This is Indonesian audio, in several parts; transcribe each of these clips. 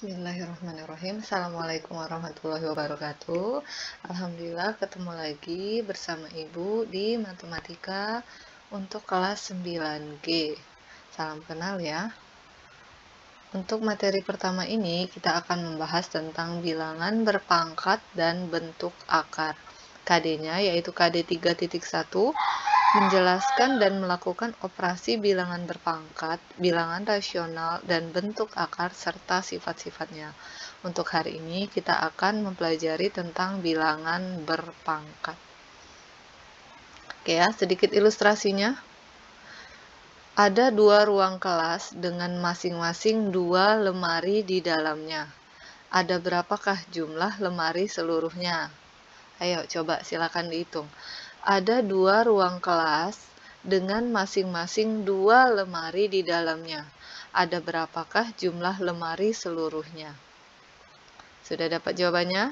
Bismillahirrahmanirrahim. Assalamualaikum warahmatullahi wabarakatuh. Alhamdulillah ketemu lagi bersama Ibu di Matematika untuk kelas 9G. Salam kenal ya. Untuk materi pertama ini kita akan membahas tentang bilangan berpangkat dan bentuk akar. KD-nya yaitu KD 3.1 menjelaskan dan melakukan operasi bilangan berpangkat, bilangan rasional, dan bentuk akar serta sifat-sifatnya. Untuk hari ini kita akan mempelajari tentang bilangan berpangkat. Oke ya, sedikit ilustrasinya. Ada dua ruang kelas dengan masing-masing dua lemari di dalamnya. Ada berapakah jumlah lemari seluruhnya? Ayo coba silakan dihitung. Ada dua ruang kelas dengan masing-masing dua lemari di dalamnya. Ada berapakah jumlah lemari seluruhnya? Sudah dapat jawabannya?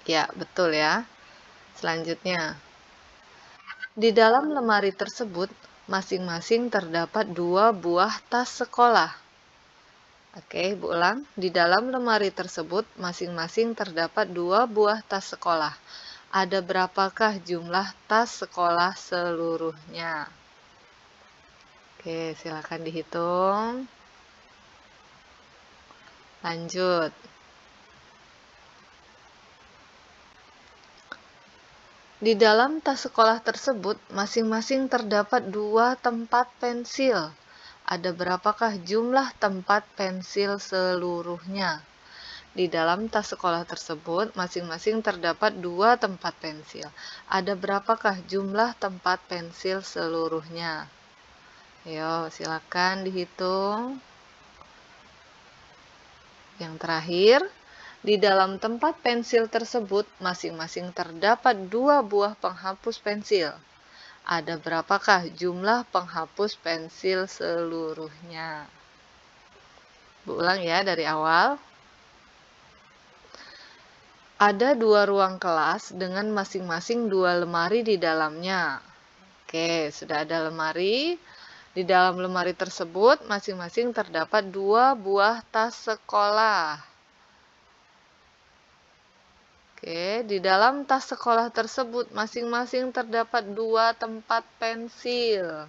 Ya, betul ya. Selanjutnya, di dalam lemari tersebut masing-masing terdapat dua buah tas sekolah. Oke, Ibu ulang. Di dalam lemari tersebut masing-masing terdapat dua buah tas sekolah. Ada berapakah jumlah tas sekolah seluruhnya? Oke, silakan dihitung. Lanjut. Di dalam tas sekolah tersebut masing-masing terdapat dua tempat pensil. Ada berapakah jumlah tempat pensil seluruhnya? Di dalam tas sekolah tersebut, masing-masing terdapat dua tempat pensil. Ada berapakah jumlah tempat pensil seluruhnya? Ayo, silakan dihitung. Yang terakhir, di dalam tempat pensil tersebut, masing-masing terdapat dua buah penghapus pensil. Ada berapakah jumlah penghapus pensil seluruhnya? Ulang ya dari awal. Ada dua ruang kelas dengan masing-masing dua lemari di dalamnya. Oke, sudah ada lemari. Di dalam lemari tersebut, masing-masing terdapat dua buah tas sekolah. Oke, di dalam tas sekolah tersebut, masing-masing terdapat dua tempat pensil.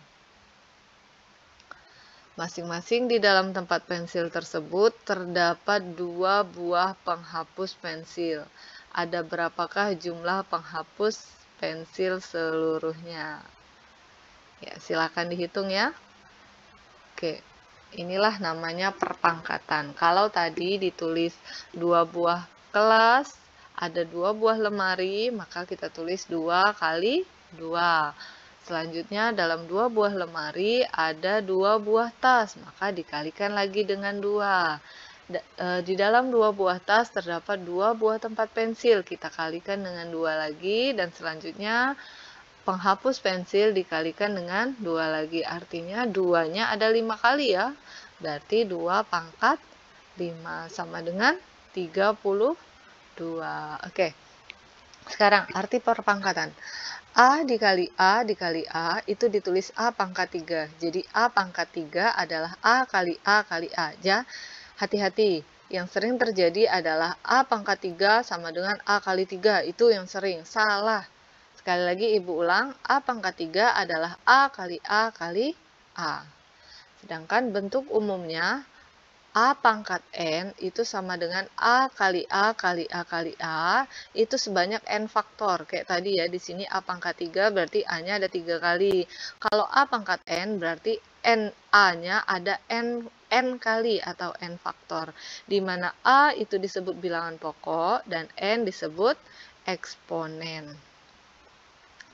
Masing-masing di dalam tempat pensil tersebut terdapat dua buah penghapus pensil. Ada berapakah jumlah penghapus pensil seluruhnya? Ya, silakan dihitung ya. Oke, inilah namanya perpangkatan. Kalau tadi ditulis dua buah kelas, ada dua buah lemari, maka kita tulis 2 kali 2. Selanjutnya dalam dua buah lemari ada dua buah tas, maka dikalikan lagi dengan 2. Di dalam dua buah tas terdapat dua buah tempat pensil, kita kalikan dengan 2 lagi, dan selanjutnya penghapus pensil dikalikan dengan 2 lagi. Artinya 2-nya ada 5 kali ya. Berarti 2 pangkat 5 sama dengan 32. Oke. Sekarang arti perpangkatan. A dikali A dikali A itu ditulis A pangkat 3. Jadi A pangkat 3 adalah A kali A kali A. Ya, hati-hati. Yang sering terjadi adalah A pangkat 3 sama dengan A kali 3. Itu yang sering. Salah. Sekali lagi Ibu ulang. A pangkat 3 adalah A kali A kali A. Sedangkan bentuk umumnya A pangkat N itu sama dengan A kali A kali A kali A, itu sebanyak N faktor. Kayak tadi ya, di sini A pangkat 3 berarti A-nya ada 3 kali. Kalau A pangkat N berarti A-nya ada N kali atau N faktor. Di mana A itu disebut bilangan pokok dan N disebut eksponen.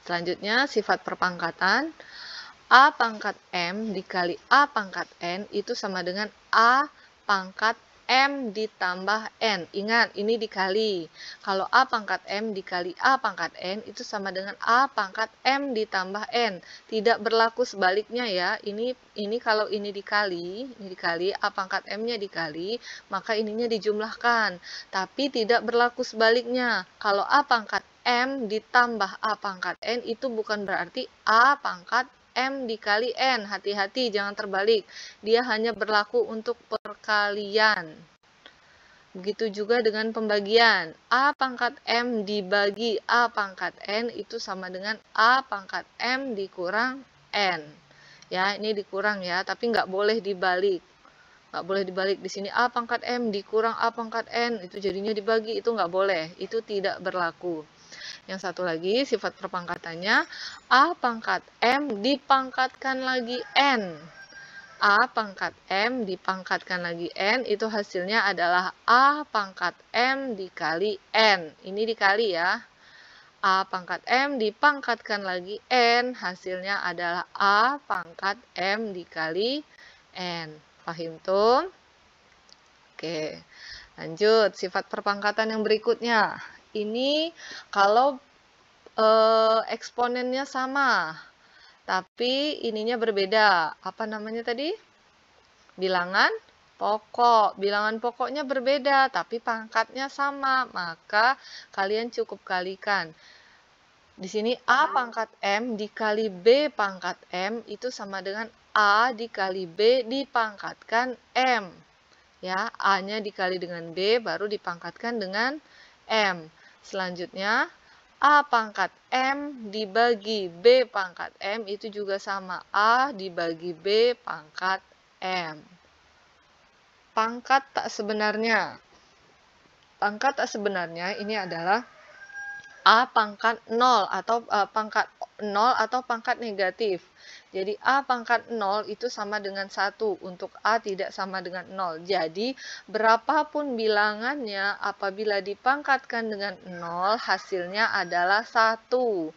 Selanjutnya sifat perpangkatan. A pangkat M dikali A pangkat N itu sama dengan A pangkat M ditambah N. Ingat, ini dikali. Kalau A pangkat M dikali A pangkat N itu sama dengan A pangkat M ditambah N. Tidak berlaku sebaliknya ya. Ini kalau ini dikali, A pangkat M-nya dikali, maka ininya dijumlahkan. Tapi tidak berlaku sebaliknya. Kalau A pangkat M ditambah A pangkat N itu bukan berarti A pangkat M dikali N. Hati-hati, jangan terbalik. Dia hanya berlaku untuk perkalian. Begitu juga dengan pembagian. A pangkat M dibagi A pangkat N itu sama dengan A pangkat M dikurang N. Ya, ini dikurang ya, tapi nggak boleh dibalik. Nggak boleh dibalik. Di sini A pangkat M dikurang A pangkat N, itu jadinya dibagi. Itu nggak boleh. Itu tidak berlaku. Yang satu lagi, sifat perpangkatannya, A pangkat M dipangkatkan lagi N. A pangkat M dipangkatkan lagi N, itu hasilnya adalah A pangkat M dikali N. Ini dikali ya. A pangkat M dipangkatkan lagi N, hasilnya adalah A pangkat M dikali N. Paham tuh? Oke, lanjut. Sifat perpangkatan yang berikutnya. Ini kalau eksponennya sama, tapi ininya berbeda. Apa namanya tadi? Bilangan pokok. Bilangan pokoknya berbeda, tapi pangkatnya sama. Maka kalian cukup kalikan. Di sini A pangkat M dikali B pangkat M itu sama dengan A dikali B dipangkatkan M. Ya, A-nya dikali dengan B baru dipangkatkan dengan M. Selanjutnya, A pangkat M dibagi B pangkat M itu juga sama. A dibagi B pangkat M. Pangkat tak sebenarnya. Pangkat tak sebenarnya ini adalah A pangkat 0 atau pangkat 0 atau pangkat negatif. Jadi A pangkat 0 itu sama dengan 1. Untuk A tidak sama dengan 0. Jadi berapapun bilangannya apabila dipangkatkan dengan 0 hasilnya adalah 1.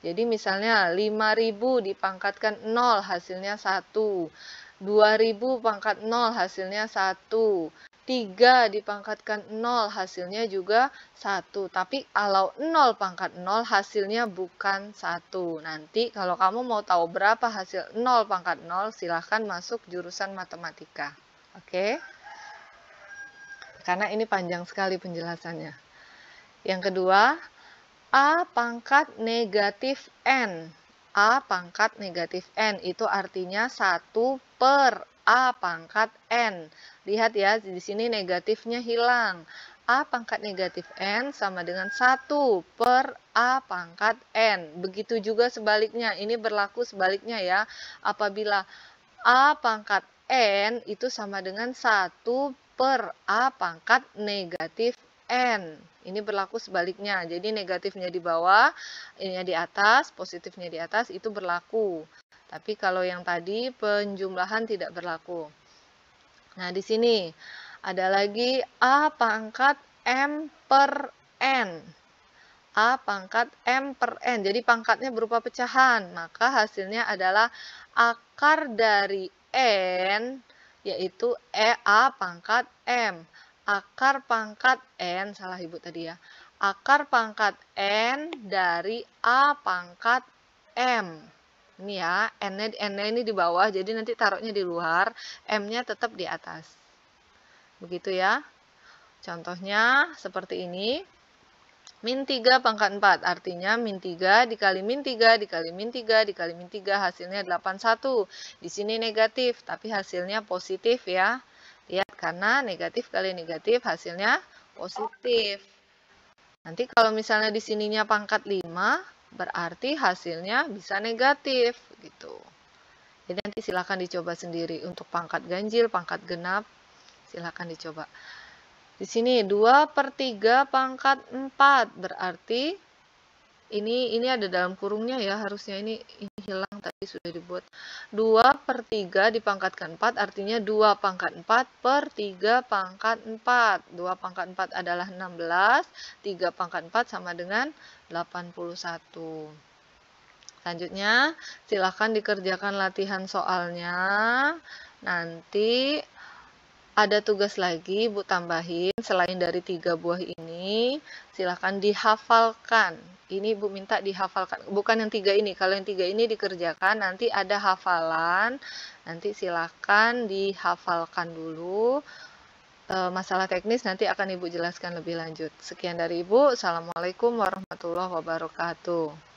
Jadi misalnya 5.000 dipangkatkan 0 hasilnya 1. 2.000 pangkat 0 hasilnya 1. 3 dipangkatkan 0 hasilnya juga 1. Tapi kalau 0 pangkat 0 hasilnya bukan 1. Nanti kalau kamu mau tahu berapa hasil 0 pangkat 0 silahkan masuk jurusan matematika. Oke? Karena ini panjang sekali penjelasannya. Yang kedua, A pangkat negatif N. A pangkat negatif N itu artinya 1 per A pangkat N. Lihat ya, di sini negatifnya hilang. A pangkat negatif N sama dengan 1 per A pangkat N. Begitu juga sebaliknya, ini berlaku sebaliknya ya. Apabila A pangkat N itu sama dengan 1 per A pangkat negatif N. Ini berlaku sebaliknya. Jadi negatifnya di bawah, ininya di atas, positifnya di atas, itu berlaku. Tapi kalau yang tadi penjumlahan tidak berlaku. Nah, di sini ada lagi A pangkat M per N. A pangkat M per N. Jadi pangkatnya berupa pecahan. Maka hasilnya adalah akar dari N, yaitu A pangkat M. Akar pangkat N, salah ibu tadi ya. Akar pangkat N dari A pangkat M. Ini ya, N-nya ini di bawah, jadi nanti taruhnya di luar, M-nya tetap di atas. Begitu ya. Contohnya seperti ini. Min 3 pangkat 4, artinya min 3 dikali min 3 dikali min 3 dikali min 3, hasilnya 81. Di sini negatif, tapi hasilnya positif ya. Lihat, karena negatif kali negatif hasilnya positif. Nanti kalau misalnya di sininya pangkat 5, berarti hasilnya bisa negatif gitu. Jadi nanti silakan dicoba sendiri untuk pangkat ganjil, pangkat genap, silakan dicoba. Di sini 2 per 3 pangkat 4, berarti ini ada dalam kurungnya ya, harusnya ini hilang tadi sudah dibuat. 2 per 3 dipangkatkan 4, artinya 2 pangkat 4 per 3 pangkat 4. 2 pangkat 4 adalah 16, 3 pangkat 4 sama dengan 81. Selanjutnya, silakan dikerjakan latihan soalnya. Nanti ada tugas lagi, Bu tambahin, selain dari 3 buah ini, silahkan dihafalkan. Ini Bu minta dihafalkan, bukan yang 3 ini. Kalau yang 3 ini dikerjakan, nanti ada hafalan. Nanti silahkan dihafalkan dulu. Masalah teknis nanti akan Ibu jelaskan lebih lanjut. Sekian dari Ibu. Assalamualaikum warahmatullahi wabarakatuh.